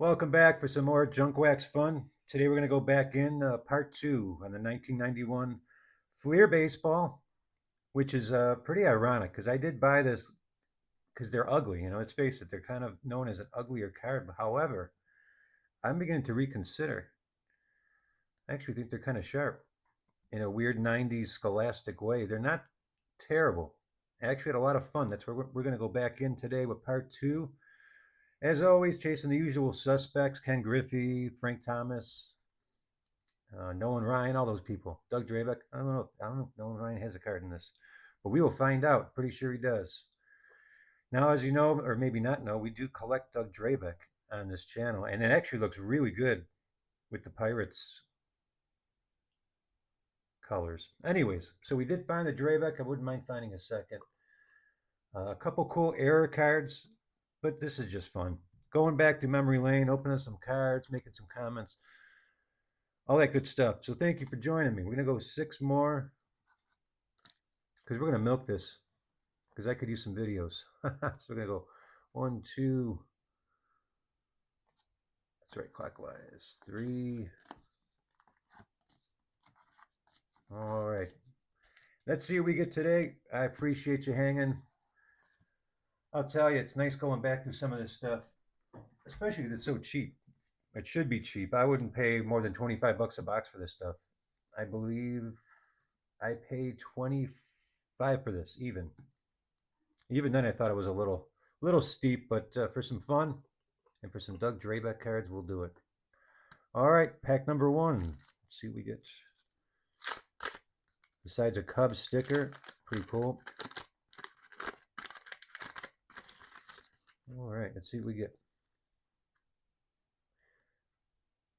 Welcome back for some more Junk Wax fun. Today we're going to go back in part two on the 1991 Fleer baseball, which is pretty ironic because I did buy this because they're ugly. Let's face it, they're kind of known as an uglier card. However, I'm beginning to reconsider. I actually think they're kind of sharp in a weird 90s scholastic way. They're not terrible. I actually had a lot of fun. That's where we're going to go back in today with part two. As always, chasing the usual suspects: Ken Griffey, Frank Thomas, Nolan Ryan, all those people. Doug Drabeck. I don't know. I don't know if Nolan Ryan has a card in this, but we will find out. Pretty sure he does. Now, as you know, or maybe not know, we do collect Doug Drabeck on this channel, and it actually looks really good with the Pirates colors. Anyways, so we did find the Drabeck. I wouldn't mind finding a second. A couple cool error cards, but this is just fun. Going back to memory lane, opening some cards, making some comments, all that good stuff. So thank you for joining me. We're gonna go six more because we're gonna milk this because I could use some videos. So we're gonna go one, two. That's right, clockwise. Three. All right. Let's see what we get today. I appreciate you hanging. I'll tell you, it's nice going back through some of this stuff, especially because it's so cheap. It should be cheap. I wouldn't pay more than $25 a box for this stuff. I believe I paid 25 for this, even. Even then, I thought it was a little steep, but for some fun and for some Doug Drabeck cards, we'll do it. All right, pack number one. Let's see what we get. Besides a Cubs sticker, pretty cool. All right, let's see what we get.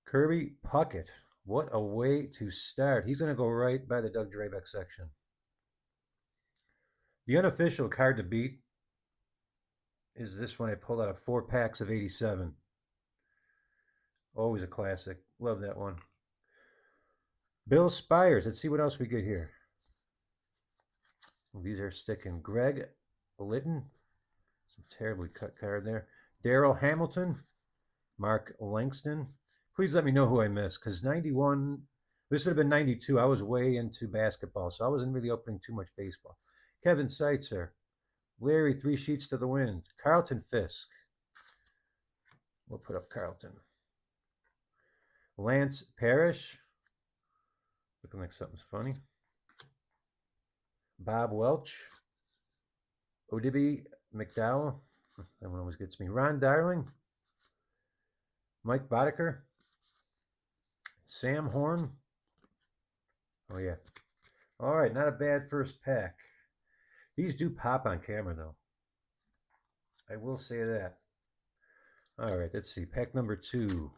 Kirby Puckett. What a way to start. He's going to go right by the Doug Drabeck section. The unofficial card to beat is this one I pulled out of 4 packs of 87. Always a classic. Love that one. Bill Spires. Let's see what else we get here. Well, these are sticking. Greg Litton. Some terribly cut card there. Daryl Hamilton. Mark Langston. Please let me know who I missed because 91, this would have been 92. I was way into basketball, so I wasn't really opening too much baseball. Kevin Seitzer. Larry, 3 sheets to the wind. Carlton Fisk. We'll put up Carlton. Lance Parrish. Looking like something's funny. Bob Welch. Oddibe McDowell. That one always gets me. Ron Darling. Mike Boddicker. Sam Horn. Oh, yeah. All right, not a bad first pack. These do pop on camera, though. I will say that. All right, let's see. Pack number two.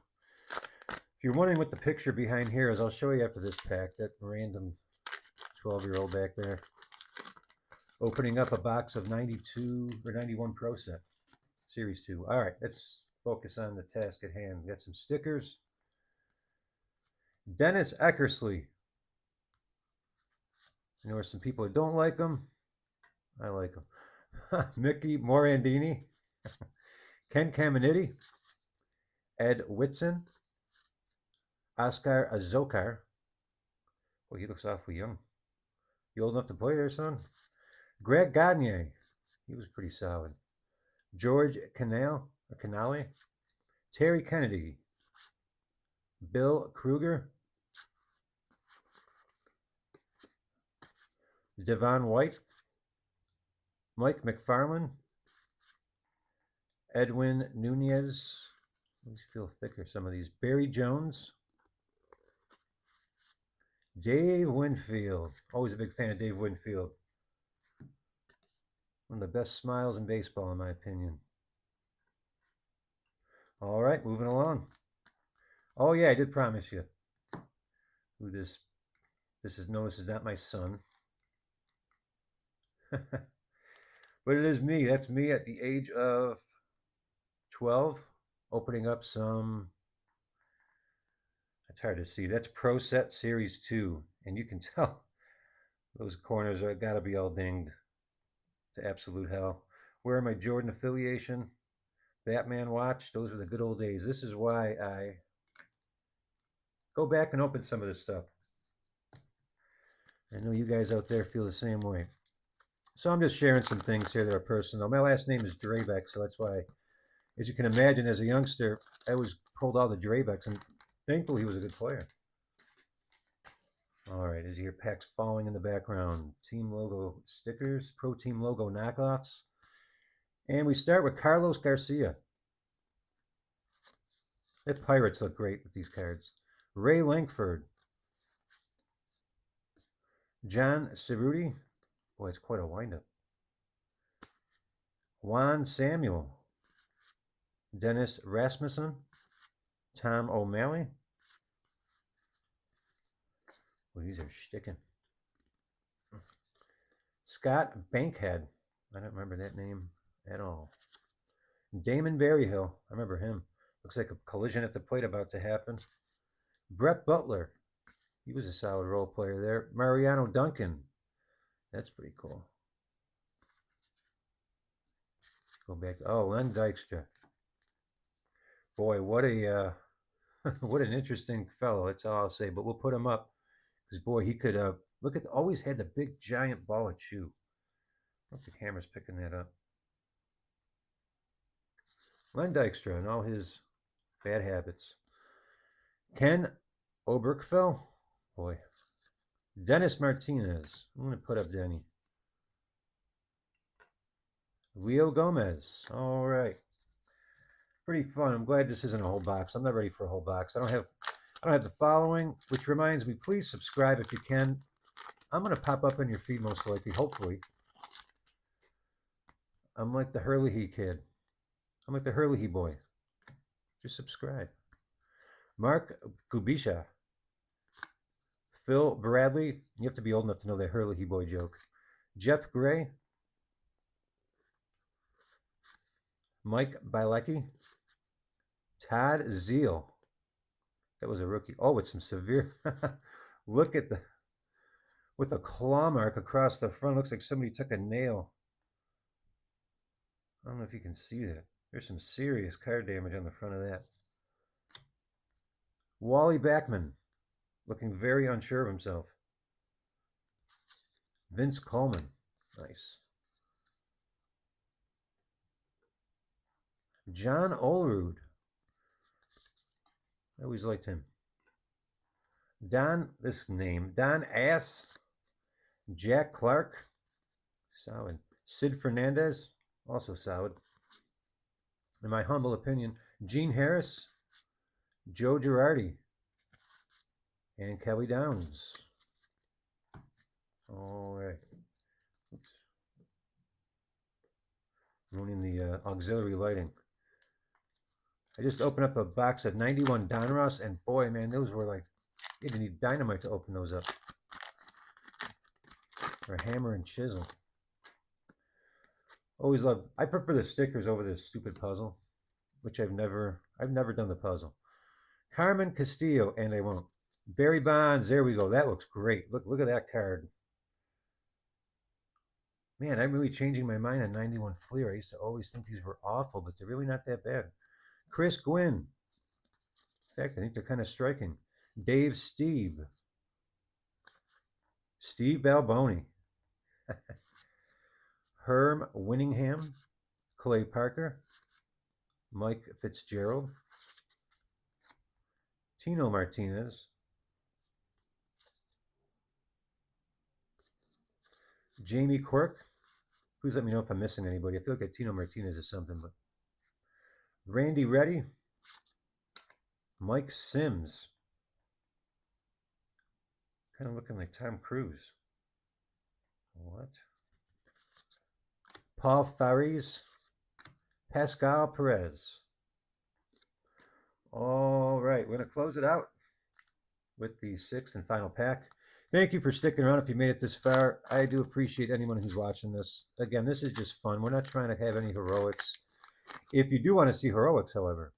If you're wondering what the picture behind here is, I'll show you after this pack. That random 12-year-old back there opening up a box of 92 or 91 Pro Set Series 2. All right, let's focus on the task at hand. We got some stickers. Dennis Eckersley. You know, there's some people that don't like him. I like him. Mickey Morandini. Ken Caminiti. Ed Whitson. Oscar Azokar. Well, he looks awfully young. You old enough to play there, son? Greg Gagne. He was pretty solid. George Canale. Terry Kennedy. Bill Kruger. Devon White. Mike McFarland. Edwin Nunez. These feel thicker, some of these. Barry Jones. Dave Winfield. Always a big fan of Dave Winfield. One of the best smiles in baseball, in my opinion. All right, moving along. Oh, yeah, I did promise you who this is. No, this is not my son. But it is me. That's me at the age of 12, opening up some. It's hard to see. That's Pro Set Series 2. And you can tell those corners are got to be all dinged to absolute hell. Where my Jordan affiliation? Batman watch. Those were the good old days. This is why I go back and open some of this stuff. I know you guys out there feel the same way. So I'm just sharing some things here that are personal. My last name is Drabeck, so that's why, as you can imagine, as a youngster, I always pulled all the Drabecks, and thankfully he was a good player. All right, as you hear packs falling in the background, team logo stickers, pro team logo knockoffs. And we start with Carlos Garcia. The Pirates look great with these cards. Ray Lankford. John Cerruti. Boy, it's quite a windup. Juan Samuel. Dennis Rasmussen. Tom O'Malley. Well, these are sticking. Scott Bankhead. I don't remember that name at all. Damon Berryhill. I remember him. Looks like a collision at the plate about to happen. Brett Butler. He was a solid role player there. Mariano Duncan. That's pretty cool. Go back to, Len Dykstra. Boy, what a what an interesting fellow. That's all I'll say. But we'll put him up because boy, he could look at. Always had the big giant ball at shoe. I hope the camera's picking that up. Len Dykstra and all his bad habits. Ken Oberkfell. Boy. Dennis Martinez. I'm going to put up Denny. Leo Gomez. All right. Pretty fun. I'm glad this isn't a whole box. I'm not ready for a whole box. I don't have the following, which reminds me, please subscribe if you can. I'm going to pop up in your feed most likely, hopefully. I'm like the Hurley kid. I'm like the Hurley boy. Just subscribe. Mark Gubisha. Phil Bradley. You have to be old enough to know that Hurley boy joke. Jeff Gray. Mike Bilecki. Todd Zeal. That was a rookie. Oh, with some severe. Look at with a claw mark across the front. Looks like somebody took a nail. I don't know if you can see that. There's some serious card damage on the front of that. Wally Backman, looking very unsure of himself. Vince Coleman, nice. John Olerud. I always liked him. Don Ass. Jack Clark, solid. Sid Fernandez, also solid. In my humble opinion, Gene Harris, Joe Girardi, and Kelly Downs. All right. Oops. Ruining the auxiliary lighting. I just opened up a box of 91 Donruss, and boy, man, those were like, you didn't need dynamite to open those up. Or hammer and chisel. Always love. I prefer the stickers over the stupid puzzle, which I've never done the puzzle. Carmen Castillo, and I won't. Barry Bonds, there we go. That looks great. Look at that card. Man, I'm really changing my mind on 91 Fleer. I used to always think these were awful, but they're really not that bad. Chris Gwynn. In fact, I think they're kind of striking. Dave Steve. Steve Balboni. Herm Winningham. Clay Parker. Mike Fitzgerald. Tino Martinez. Jamie Quirk. Please let me know if I'm missing anybody. I feel like that Tino Martinez is something, but Randy Reddy. Mike Sims. Kind of looking like Tom Cruise. What? Paul Faries. Pascal Perez. All right, we're going to close it out with the sixth and final pack. Thank you for sticking around if you made it this far. I do appreciate anyone who's watching this. Again, this is just fun. We're not trying to have any heroics. If you do want to see heroics, however,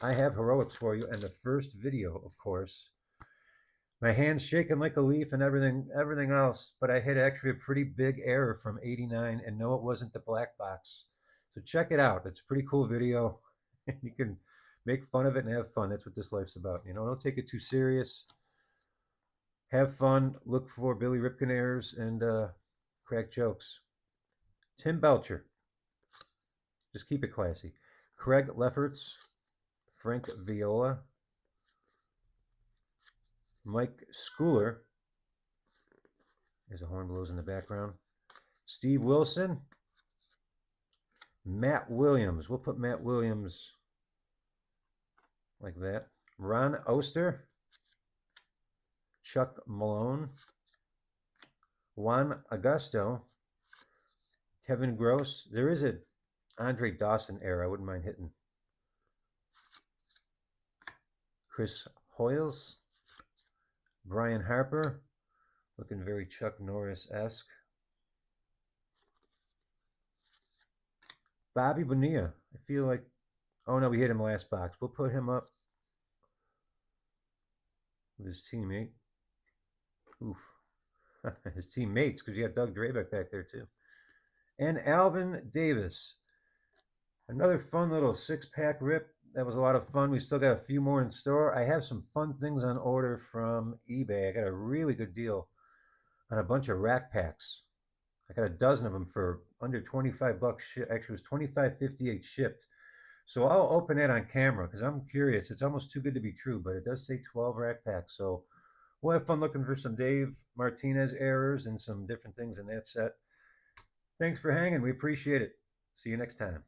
I have heroics for you in the first video, of course. My hand's shaking like a leaf and everything else, but I had actually a pretty big error from 89, and no, it wasn't the black box. So check it out. It's a pretty cool video. You can make fun of it and have fun. That's what this life's about. You know, don't take it too serious. Have fun. Look for Billy Ripken errors and crack jokes. Tim Belcher. Just keep it classy. Craig Lefferts. Frank Viola. Mike Schooler. There's a horn blows in the background. Steve Wilson. Matt Williams. We'll put Matt Williams like that. Ron Oster. Chuck Malone. Juan Augusto. Kevin Gross. There is a Andre Dawson era. I wouldn't mind hitting. Chris Hoyles. Brian Harper. Looking very Chuck Norris-esque. Bobby Bonilla. I feel like, oh no, we hit him last box. We'll put him up with his teammate. Oof. His teammates, because you got Doug Drabeck back there too. And Alvin Davis. Another fun little 6-pack rip. That was a lot of fun. We still got a few more in store. I have some fun things on order from eBay. I got a really good deal on a bunch of rack packs. I got a dozen of them for under 25 bucks. Actually, it was $25.58 shipped. So I'll open it on camera because I'm curious. It's almost too good to be true, but it does say 12 rack packs. So we'll have fun looking for some Dave Martinez errors and some different things in that set. Thanks for hanging. We appreciate it. See you next time.